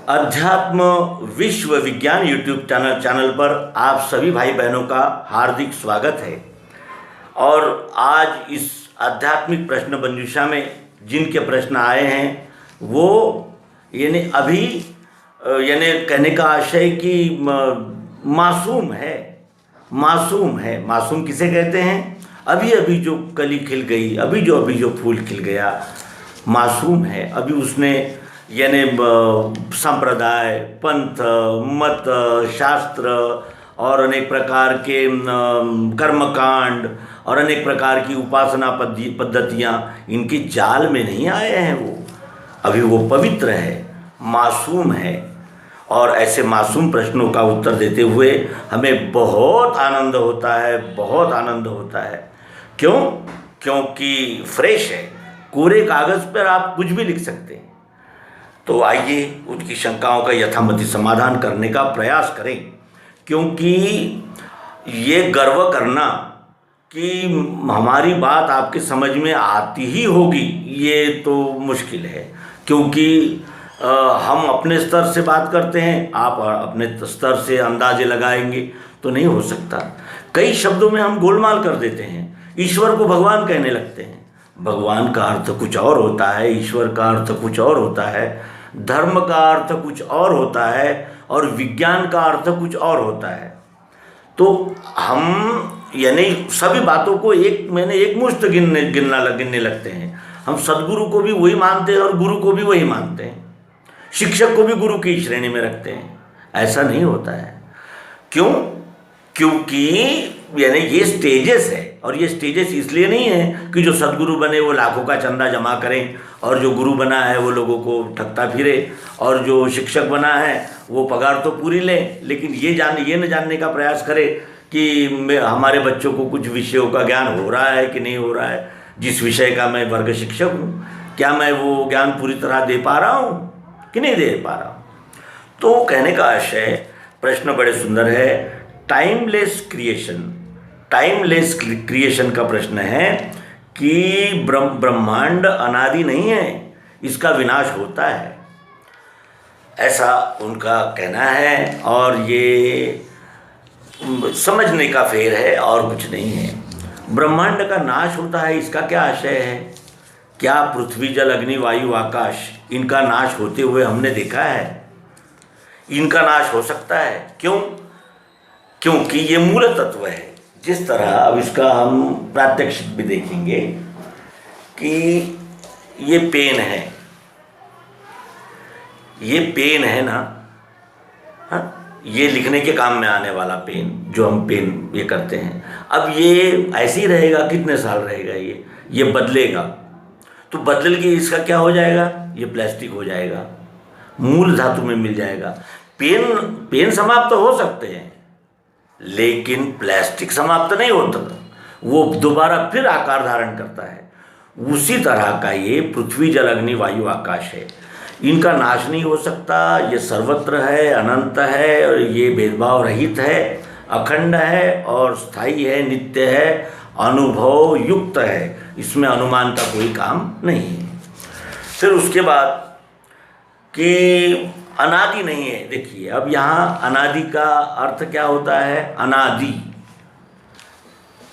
अध्यात्म विश्व विज्ञान यूट्यूब चैनल पर आप सभी भाई बहनों का हार्दिक स्वागत है। और आज इस आध्यात्मिक प्रश्न मंजूषा में जिनके प्रश्न आए हैं वो यानी अभी यानी कहने का आशय कि मासूम है। मासूम किसे कहते हैं? अभी अभी जो कली खिल गई, अभी जो फूल खिल गया, मासूम है। अभी उसने यानी संप्रदाय, पंथ, मत, शास्त्र और अनेक प्रकार के कर्मकांड और अनेक प्रकार की उपासना पद्धतियाँ इनकी जाल में नहीं आए हैं। वो अभी वो पवित्र है, मासूम है। और ऐसे मासूम प्रश्नों का उत्तर देते हुए हमें बहुत आनंद होता है। क्यों? क्योंकि फ्रेश है। कोरे कागज़ पर आप कुछ भी लिख सकते हैं। तो आइए उनकी शंकाओं का यथामति समाधान करने का प्रयास करें, क्योंकि ये गर्व करना कि हमारी बात आपके समझ में आती ही होगी ये तो मुश्किल है। क्योंकि हम अपने स्तर से बात करते हैं, आप अपने स्तर से अंदाजे लगाएंगे तो नहीं हो सकता। कई शब्दों में हम गोलमाल कर देते हैं। ईश्वर को भगवान कहने लगते हैं। भगवान का अर्थ कुछ और होता है, ईश्वर का अर्थ कुछ और होता है, धर्म का अर्थ कुछ और होता है और विज्ञान का अर्थ कुछ और होता है। तो हम यानी सभी बातों को एक मुश्त गिनने लगते हैं। हम सदगुरु को भी वही मानते हैं और गुरु को भी वही मानते हैं, शिक्षक को भी गुरु की श्रेणी में रखते हैं। ऐसा नहीं होता है। क्यों? क्योंकि यानी ये स्टेजेस है। और ये स्टेजेस इसलिए नहीं है कि जो सदगुरु बने वो लाखों का चंदा जमा करें और जो गुरु बना है वो लोगों को ठगता फिरे और जो शिक्षक बना है वो पगार तो पूरी ले, लेकिन ये न जानने का प्रयास करे कि हमारे बच्चों को कुछ विषयों का ज्ञान हो रहा है कि नहीं हो रहा है। जिस विषय का मैं वर्ग शिक्षक हूँ, क्या मैं वो ज्ञान पूरी तरह दे पा रहा हूँ कि नहीं दे पा रहा हूँ? तो कहने का आशय, प्रश्न बड़े सुंदर है। टाइमलेस क्रिएशन का प्रश्न है कि ब्रह्मांड अनादि नहीं है, इसका विनाश होता है, ऐसा उनका कहना है। और ये समझने का फेर है और कुछ नहीं है। ब्रह्मांड का नाश होता है, इसका क्या आशय है? क्या पृथ्वी, जल, अग्नि, वायु, आकाश इनका नाश होते हुए हमने देखा है? इनका नाश हो सकता है? क्यों? क्योंकि ये मूल तत्व है। जिस तरह अब इसका हम प्रात्यक्षिक भी देखेंगे कि ये पेन है ना, हाँ, ये लिखने के काम में आने वाला पेन, जो हम पेन ये करते हैं। अब ये ऐसे ही रहेगा, कितने साल रहेगा? ये बदलेगा। तो बदल के इसका क्या हो जाएगा? ये प्लास्टिक हो जाएगा, मूल धातु में मिल जाएगा। पेन समाप्त हो सकते हैं, लेकिन प्लास्टिक समाप्त नहीं होता, वो दोबारा फिर आकार धारण करता है। उसी तरह का ये पृथ्वी, जल, अग्नि, वायु, आकाश है। इनका नाश नहीं हो सकता। ये सर्वत्र है, अनंत है और ये भेदभाव रहित है, अखंड है और स्थायी है, नित्य है, अनुभव युक्त है। इसमें अनुमान का कोई काम नहीं है। फिर उसके बाद कि अनादि नहीं है। देखिए अब यहाँ अनादि का अर्थ क्या होता है? अनादि।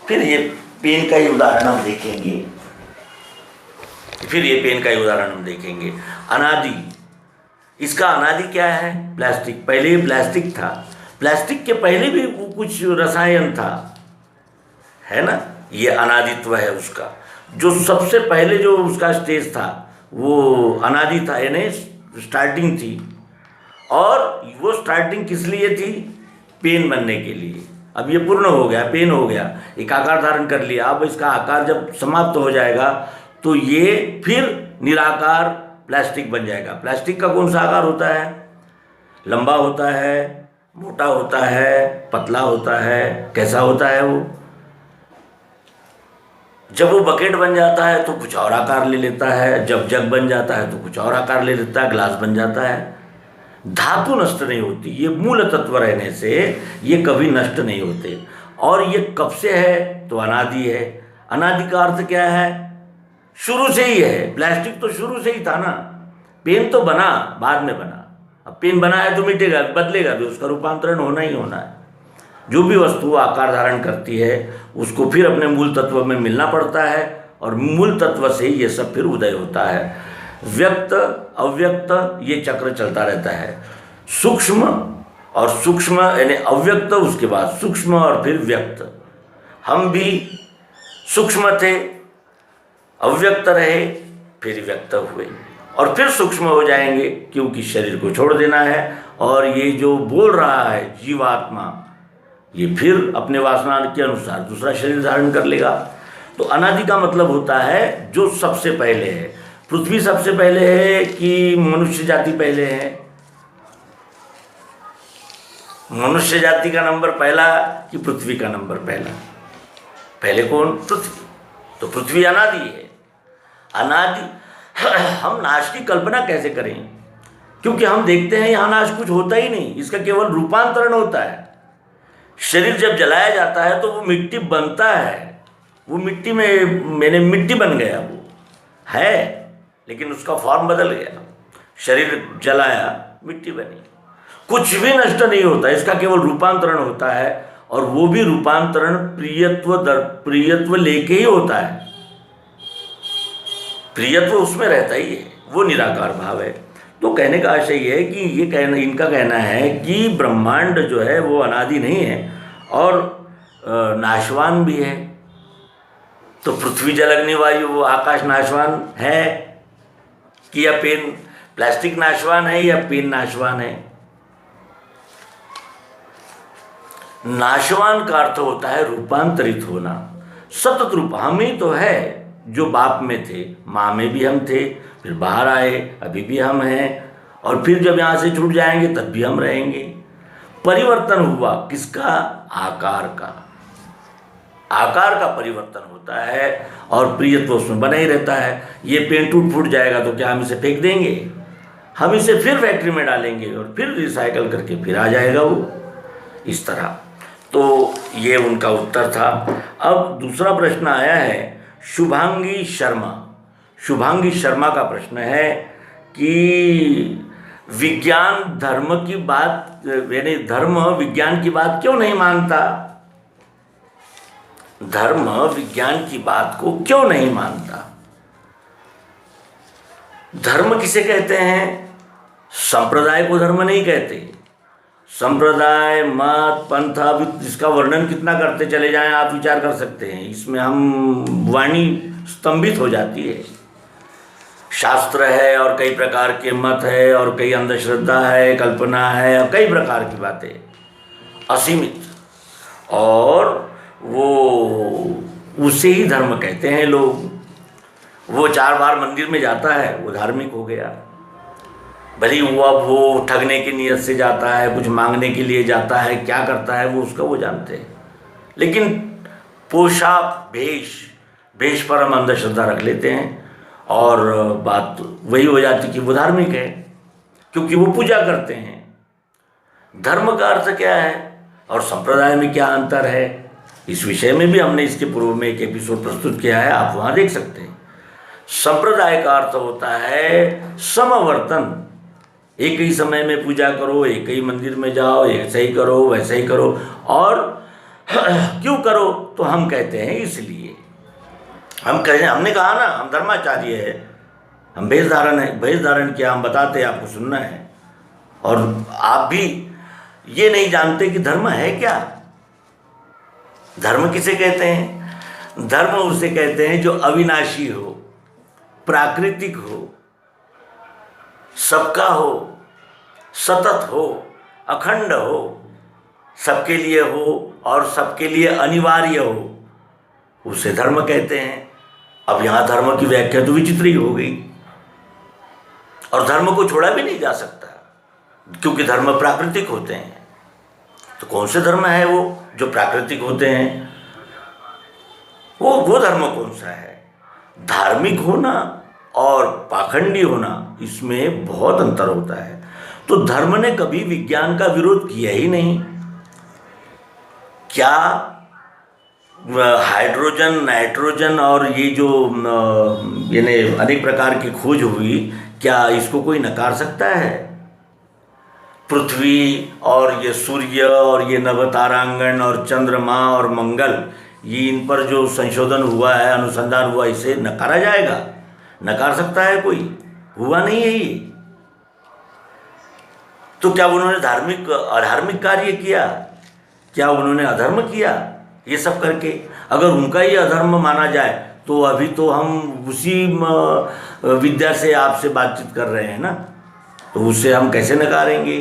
फिर ये पेन का ही उदाहरण हम देखेंगे। अनादि, इसका अनादि क्या है? प्लास्टिक। पहले ही प्लास्टिक था, प्लास्टिक के पहले भी कुछ रसायन था, है ना? ये अनादित्व है उसका। जो सबसे पहले जो उसका स्टेज था वो अनादि था, यानी स्टार्टिंग थी। और वो स्टार्टिंग किस लिए थी? पेन बनने के लिए। अब ये पूर्ण हो गया, पेन हो गया, एक आकार धारण कर लिया। अब इसका आकार जब समाप्त हो जाएगा तो ये फिर निराकार प्लास्टिक बन जाएगा। प्लास्टिक का कौन सा आकार होता है? लंबा होता है, मोटा होता है, पतला होता है, कैसा होता है वो? जब वो बकेट बन जाता है तो कुछ और आकार ले लेता है, जब जग बन जाता है तो कुछ और आकार ले लेता है, ग्लास बन जाता है। धातु नष्ट नहीं होती। ये मूल तत्व रहने से ये कभी नष्ट नहीं होते। और ये कब से है? तो अनादि है। अनादि का अर्थ क्या है? शुरू से ही है। प्लास्टिक तो शुरू से ही था ना। पेन तो बना, बाद में बना। अब पेन बना है तो मिटेगा, बदलेगा भी, उसका रूपांतरण होना ही होना है। जो भी वस्तु आकार धारण करती है उसको फिर अपने मूल तत्व में मिलना पड़ता है और मूल तत्व से ये सब फिर उदय होता है। व्यक्त अव्यक्त ये चक्र चलता रहता है। सूक्ष्म और सूक्ष्म यानी अव्यक्त, उसके बाद सूक्ष्म और फिर व्यक्त। हम भी सूक्ष्म थे, अव्यक्त रहे, फिर व्यक्त हुए और फिर सूक्ष्म हो जाएंगे, क्योंकि शरीर को छोड़ देना है। और ये जो बोल रहा है जीवात्मा, ये फिर अपने वासना के अनुसार दूसरा शरीर धारण कर लेगा। तो अनादि का मतलब होता है जो सबसे पहले है। पृथ्वी सबसे पहले है कि मनुष्य जाति पहले है? मनुष्य जाति का नंबर पहला कि पृथ्वी का नंबर पहला? पहले कौन? पृथ्वी। तो पृथ्वी अनादि है। अनादि हम नाश की कल्पना कैसे करें? क्योंकि हम देखते हैं यहाँ नाश कुछ होता ही नहीं, इसका केवल रूपांतरण होता है। शरीर जब जलाया जाता है तो वो मिट्टी बनता है, वो मिट्टी में मैंने मिट्टी बन गया, वो है, लेकिन उसका फॉर्म बदल गया। शरीर जलाया, मिट्टी बनी। कुछ भी नष्ट नहीं होता, इसका केवल रूपांतरण होता है। और वो भी रूपांतरण प्रियत्व लेके ही होता है। प्रियत्व उसमें रहता ही है, वो निराकार भाव है। तो कहने का आशय ये है कि इनका कहना है कि ब्रह्मांड जो है वो अनादि नहीं है और नाशवान भी है। तो पृथ्वी जल अग्नि वायु वो आकाश नाशवान है कि या पेन प्लास्टिक नाशवान है या पेन नाशवान है? नाशवान का अर्थ होता है रूपांतरित होना, सतत रूप। हम ही तो है जो बाप में थे, माँ में भी हम थे, फिर बाहर आए, अभी भी हम हैं, और फिर जब यहाँ से छूट जाएंगे तब भी हम रहेंगे। परिवर्तन हुआ किसका? आकार का। आकार का परिवर्तन होता है और प्रियत्व उसमें बना ही रहता है। ये पेन टूट फूट जाएगा तो क्या हम इसे फेंक देंगे? हम इसे फिर फैक्ट्री में डालेंगे और फिर रिसाइकल करके फिर आ जाएगा वो, इस तरह। तो ये उनका उत्तर था। अब दूसरा प्रश्न आया है शुभांगी शर्मा। शुभांगी शर्मा का प्रश्न है कि विज्ञान धर्म की बात, यानी धर्म विज्ञान की बात क्यों नहीं मानता? धर्म विज्ञान की बात को क्यों नहीं मानता? धर्म किसे कहते हैं? संप्रदाय को धर्म नहीं कहते। संप्रदाय, मत, पंथ, अब इसका वर्णन कितना करते चले जाएं आप विचार कर सकते हैं। इसमें हम वाणी स्तंभित हो जाती है। शास्त्र है और कई प्रकार के मत है और कई अंधश्रद्धा है, कल्पना है और कई प्रकार की बातें असीमित, और वो उसे ही धर्म कहते हैं लोग। वो 4 बार मंदिर में जाता है, वो धार्मिक हो गया। भले वो ठगने की नीयत से जाता है, कुछ मांगने के लिए जाता है, क्या करता है वो उसका वो जानते हैं। लेकिन पोशाक, भेष पर हम अंधश्रद्धा रख लेते हैं और बात वही हो जाती कि वो धार्मिक है, क्योंकि वो पूजा करते हैं। धर्म का अर्थ क्या है और संप्रदाय में क्या अंतर है, इस विषय में भी हमने इसके पूर्व में एक एपिसोड प्रस्तुत किया है, आप वहाँ देख सकते हैं। संप्रदाय का अर्थ होता है समवर्तन। एक ही समय में पूजा करो, एक ही मंदिर में जाओ, ऐसे ही करो, वैसे ही करो। और क्यों करो? तो हम कहते हैं इसलिए। हमने कहा ना, हम धर्माचार्य है, हम भेष धारण किया, हम बताते हैं, आपको सुनना है। और आप भी ये नहीं जानते कि धर्म है क्या। धर्म किसे कहते हैं? धर्म उसे कहते हैं जो अविनाशी हो, प्राकृतिक हो, सबका हो, सतत हो, अखंड हो, सबके लिए हो और सबके लिए अनिवार्य हो, उसे धर्म कहते हैं। अब यहाँ धर्म की व्याख्या तो विचित्र ही हो गई, और धर्म को छोड़ा भी नहीं जा सकता क्योंकि धर्म प्राकृतिक होते हैं। तो कौन से धर्म है वो जो प्राकृतिक होते हैं? वो धर्म कौन सा है? धार्मिक होना और पाखंडी होना, इसमें बहुत अंतर होता है। तो धर्म ने कभी विज्ञान का विरोध किया ही नहीं। क्या हाइड्रोजन, नाइट्रोजन और ये जो यानी अनेक प्रकार की खोज हुई, क्या इसको कोई नकार सकता है? पृथ्वी और ये सूर्य और ये नवतारांगण और चंद्रमा और मंगल, ये इन पर जो संशोधन हुआ है, अनुसंधान हुआ, इसे नकारा जाएगा? नकार सकता है कोई? हुआ नहीं है ये। तो क्या उन्होंने अधार्मिक कार्य किया? क्या उन्होंने अधर्म किया ये सब करके? अगर उनका ही अधर्म माना जाए तो अभी तो हम उसी विद्या से आपसे बातचीत कर रहे हैं ना, तो उससे हम कैसे नकारेंगे?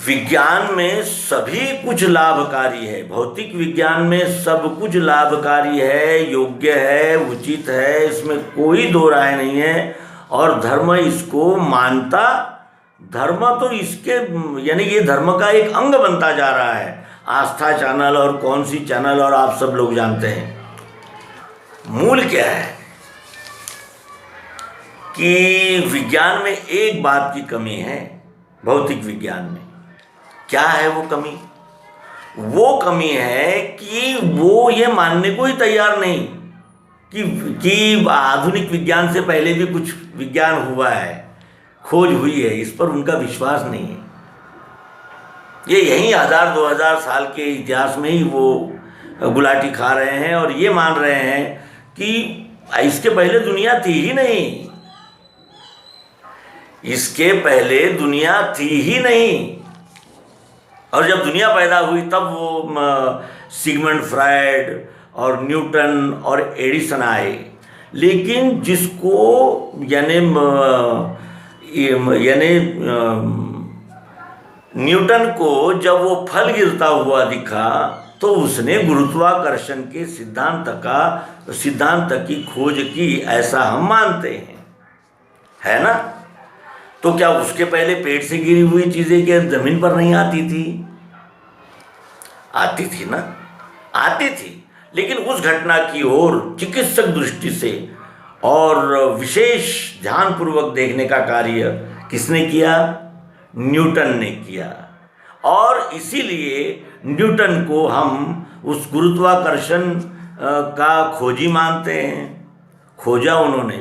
विज्ञान में सभी कुछ लाभकारी है, भौतिक विज्ञान में सब कुछ लाभकारी है, योग्य है, उचित है, इसमें कोई दो राय नहीं है। और धर्म इसको मानता, धर्म तो इसके यानी ये धर्म का एक अंग बनता जा रहा है। आस्था चैनल और कौन सी चैनल और आप सब लोग जानते हैं। मूल क्या है कि विज्ञान में एक बात की कमी है, भौतिक विज्ञान में। क्या है वो कमी? वो कमी है कि वो ये मानने को ही तैयार नहीं कि आधुनिक विज्ञान से पहले भी कुछ विज्ञान हुआ है, खोज हुई है, इस पर उनका विश्वास नहीं है। ये यहीं 1000-2000 साल के इतिहास में ही वो गुलाटी खा रहे हैं और ये मान रहे हैं कि इसके पहले दुनिया थी ही नहीं, इसके पहले दुनिया थी ही नहीं। और जब दुनिया पैदा हुई तब वो सिगमंड फ्रायड और न्यूटन और एडिसन आए। लेकिन जिसको यानी न्यूटन को जब वो फल गिरता हुआ दिखा तो उसने गुरुत्वाकर्षण के सिद्धांत की खोज की, ऐसा हम मानते हैं, है ना? तो क्या उसके पहले पेड़ से गिरी हुई चीजें क्या जमीन पर नहीं आती थी? आती थी ना, आती थी। लेकिन उस घटना की ओर चिकित्सक दृष्टि से और विशेष ध्यानपूर्वक देखने का कार्य किसने किया? न्यूटन ने किया। और इसीलिए न्यूटन को हम उस गुरुत्वाकर्षण का खोजी मानते हैं। खोजा उन्होंने,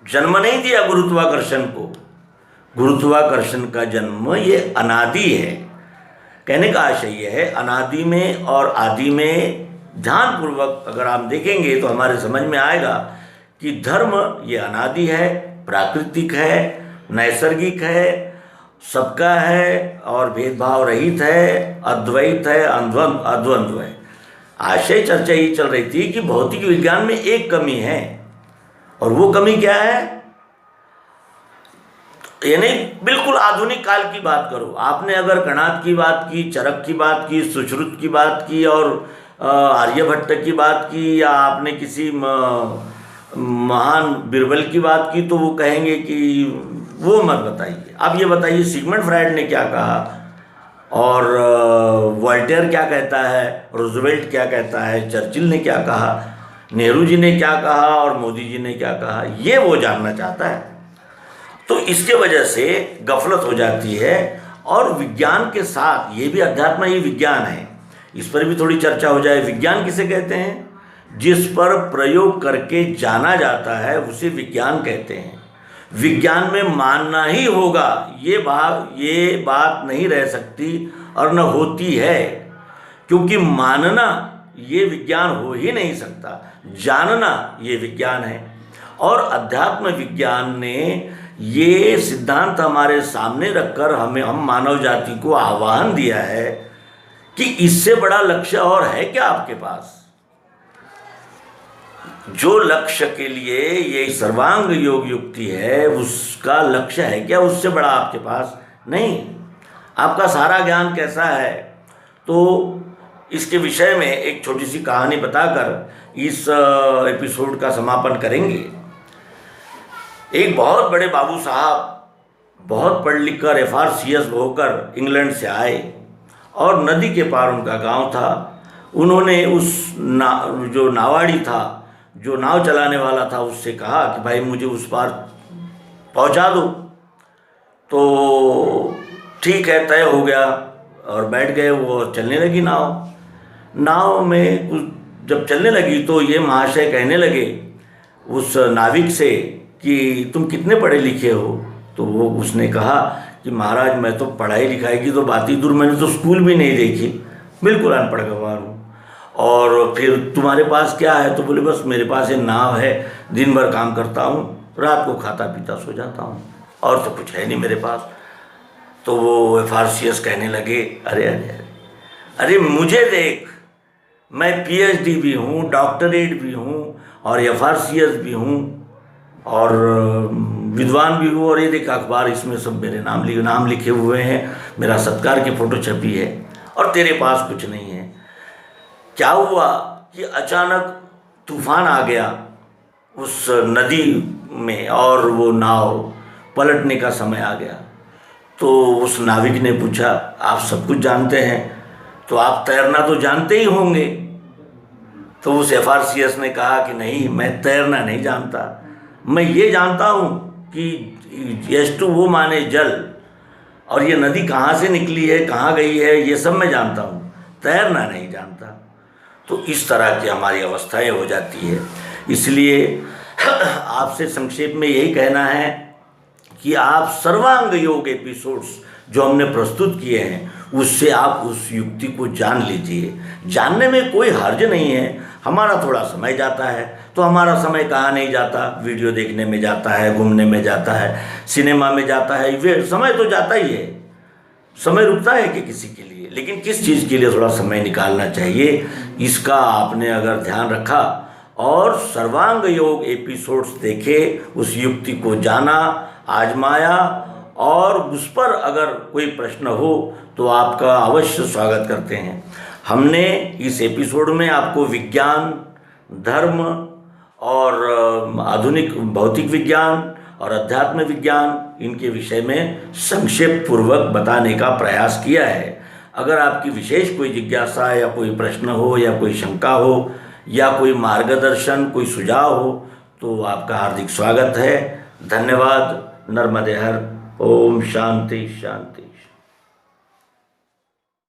जन्म नहीं दिया गुरुत्वाकर्षण को। गुरुत्वाकर्षण का जन्म ये अनादि है। कहने का आशय यह है, अनादि में और आदि में ध्यानपूर्वक अगर आप देखेंगे तो हमारे समझ में आएगा कि धर्म ये अनादि है, प्राकृतिक है, नैसर्गिक है, सबका है और भेदभाव रहित है, अद्वैत है, अद्वंद्व है। आशय चर्चा ये चल रही थी कि भौतिक विज्ञान में एक कमी है, और वो कमी क्या है? यानी बिल्कुल आधुनिक काल की बात करो। आपने अगर कणाद की बात की, चरक की बात की, सुश्रुत की बात की और आर्यभट्ट की बात की, या आपने किसी महान बिरबल की बात की, तो वो कहेंगे कि वो मत बताइए। अब ये बताइए सिगमंड फ्रायड ने क्या कहा, और वॉल्टेयर क्या कहता है, रूजवेल्ट क्या कहता है, चर्चिल ने क्या कहा, नेहरू जी ने क्या कहा और मोदी जी ने क्या कहा, ये वो जानना चाहता है। तो इसके वजह से गफलत हो जाती है। और विज्ञान के साथ ये भी अध्यात्म ही विज्ञान है, इस पर भी थोड़ी चर्चा हो जाए। विज्ञान किसे कहते हैं? जिस पर प्रयोग करके जाना जाता है उसे विज्ञान कहते हैं। विज्ञान में मानना ही होगा, ये बात नहीं रह सकती और न होती है, क्योंकि मानना ये विज्ञान हो ही नहीं सकता, जानना ये विज्ञान है। और अध्यात्म विज्ञान ने ये सिद्धांत हमारे सामने रखकर हम मानव जाति को आह्वान दिया है कि इससे बड़ा लक्ष्य और है क्या आपके पास? जो लक्ष्य के लिए ये सर्वांग योग युक्ति है, उसका लक्ष्य है क्या उससे बड़ा आपके पास? नहीं। आपका सारा ज्ञान कैसा है? तो इसके विषय में एक छोटी सी कहानी बताकर इस एपिसोड का समापन करेंगे। एक बहुत बड़े बाबू साहब, बहुत पढ़ लिख कर FRCS होकर इंग्लैंड से आए और नदी के पार उनका गांव था। उन्होंने जो नावाड़ी था, जो नाव चलाने वाला था, उससे कहा कि भाई मुझे उस पार पहुंचा दो। तो ठीक है, तय हो गया और बैठ गए वो, और चलने लगी नाव में कुछ जब चलने लगी तो ये महाशय कहने लगे उस नाविक से कि तुम कितने पढ़े लिखे हो? तो वो उसने कहा कि महाराज मैं तो पढ़ाई लिखाई की तो बात ही दूर, मैंने तो स्कूल भी नहीं देखी, बिल्कुल अनपढ़ गंवार हूँ। और फिर तुम्हारे पास क्या है? तो बोले बस मेरे पास एक नाव है, दिन भर काम करता हूँ, रात को खाता पीता सो जाता हूँ, और तो कुछ है नहीं मेरे पास। तो वो FRCS कहने लगे, अरे अरे अरे अरे मुझे देख, मैं PhD भी हूँ, डॉक्टरेट भी हूँ, और FRCS भी हूँ, और विद्वान भी हूँ, और ये देख अखबार, इसमें सब मेरे नाम लिखे हुए हैं, मेरा सत्कार की फ़ोटो छपी है, और तेरे पास कुछ नहीं है। क्या हुआ कि अचानक तूफान आ गया उस नदी में, और वो नाव पलटने का समय आ गया। तो उस नाविक ने पूछा, आप सब कुछ जानते हैं तो आप तैरना तो जानते ही होंगे। तो उस FRCS ने कहा कि नहीं, मैं तैरना नहीं जानता, मैं ये जानता हूँ कि H2O माने जल, और ये नदी कहाँ से निकली है, कहाँ गई है, ये सब मैं जानता हूँ, तैरना नहीं जानता। तो इस तरह की हमारी अवस्थाएं हो जाती है। इसलिए आपसे संक्षेप में यही कहना है कि आप सर्वांग योग एपिसोड्स जो हमने प्रस्तुत किए हैं, उससे आप उस युक्ति को जान लीजिए। जानने में कोई हर्ज नहीं है। हमारा थोड़ा समय जाता है, तो हमारा समय कहाँ नहीं जाता, वीडियो देखने में जाता है, घूमने में जाता है, सिनेमा में जाता है, वे समय तो जाता ही है। समय रुकता है कि किसी के लिए, लेकिन किस चीज़ के लिए थोड़ा समय निकालना चाहिए, इसका आपने अगर ध्यान रखा और सर्वांग योग एपिसोड्स देखे, उस युक्ति को जाना, आजमाया, और उस पर अगर कोई प्रश्न हो तो आपका अवश्य स्वागत करते हैं। हमने इस एपिसोड में आपको विज्ञान, धर्म और आधुनिक भौतिक विज्ञान और अध्यात्म विज्ञान, इनके विषय में संक्षेप पूर्वक बताने का प्रयास किया है। अगर आपकी विशेष कोई जिज्ञासा या कोई प्रश्न हो या कोई शंका हो या कोई मार्गदर्शन, कोई सुझाव हो, तो आपका हार्दिक स्वागत है। धन्यवाद। नर्मदे हर। ओम शांति शांति।